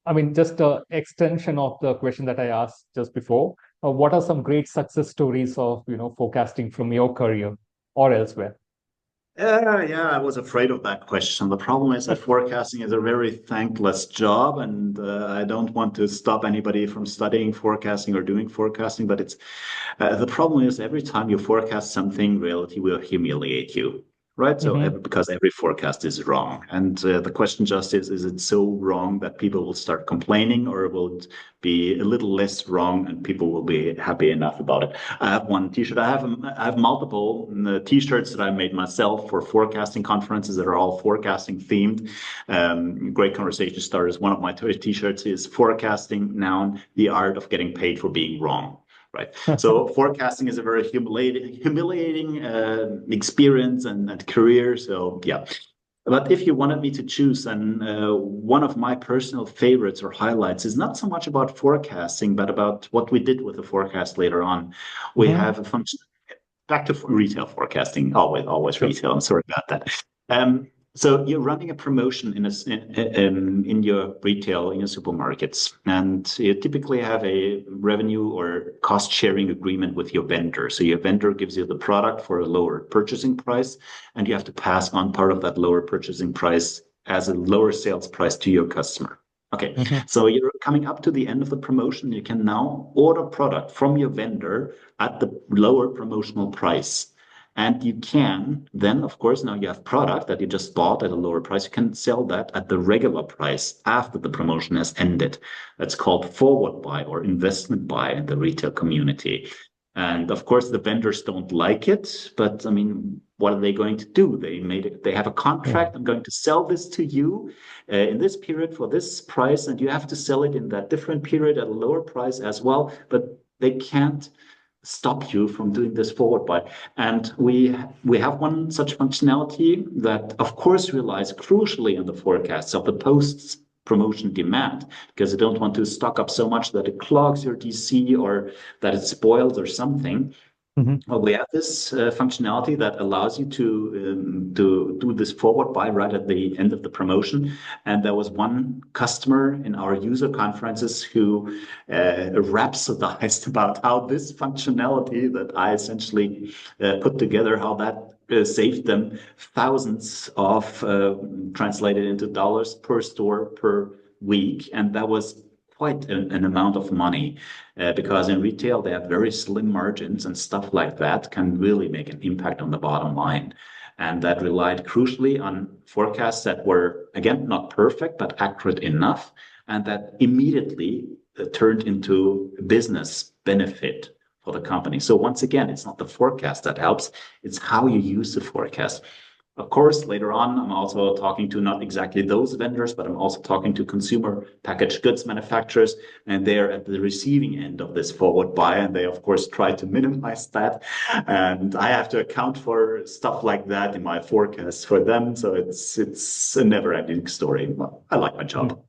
I mean, just an extension of the question that I asked just before. What are some great success stories of, forecasting from your career or elsewhere? Yeah, I was afraid of that question. The problem is that forecasting is a very thankless job, and I don't want to stop anybody from studying forecasting or doing forecasting. But it's the problem is every time you forecast something, reality will humiliate you, right? So Hmm. because every forecast is wrong, and the question just is it so wrong that people will start complaining, or will it be a little less wrong and people will be happy enough about it? I have one T-shirt. I have multiple T-shirts that I made myself for forecasting conferences that are all forecasting themed. Great Conversation Starters. One of my T-shirts is forecasting noun, the art of getting paid for being wrong. Right. So forecasting is a very humiliating experience and career. So yeah. But if you wanted me to choose, then one of my personal favorites or highlights is not so much about forecasting, but about what we did with the forecast later on. We Hmm. have a function back to retail forecasting. Always Sure. retail. I'm sorry about that. Um, so you're running a promotion in your retail in your supermarkets, and you typically have a revenue or cost sharing agreement with your vendor. So your vendor gives you the product for a lower purchasing price, and you have to pass on part of that lower purchasing price as a lower sales price to your customer. Okay, Hmm. so you're coming up to the end of the promotion. You can now order product from your vendor at the lower promotional price. And you can then, of course, now you have product that you just bought at a lower price. You can sell that at the regular price after the promotion has ended. That's called forward buy or investment buy in the retail community. And of course, the vendors don't like it, but I mean, what are they going to do? They have a Yeah. contract. I'm going to sell this to you in this period for this price, and you have to sell it in that different period at a lower price as well. But they can't stop you from doing this forward buy. And we have one such functionality that, of course, relies crucially on the forecasts of the posts promotion demand, because you don't want to stock up so much that it clogs your DC or that it spoils or something. Hmm. Well, we have this functionality that allows you to do this forward buy right at the end of the promotion. And there was one customer in our user conferences who rhapsodized about how this functionality that I essentially put together, how that saved them thousands of translated into dollars per store per week, and that was quite an amount of money because in retail they have very slim margins and stuff like that can really make an impact on the bottom line. And that relied crucially on forecasts that were, again, not perfect, but accurate enough, and that immediately turned into business benefit for the company. So once again, it's not the forecast that helps, it's how you use the forecast. Of course, later on, I'm also talking to not exactly those vendors, but I'm also talking to consumer packaged goods manufacturers, and they're at the receiving end of this forward buy, and they, of course, try to minimize that. And I have to account for stuff like that in my forecast for them. So it's a never-ending story. Well, I like my job.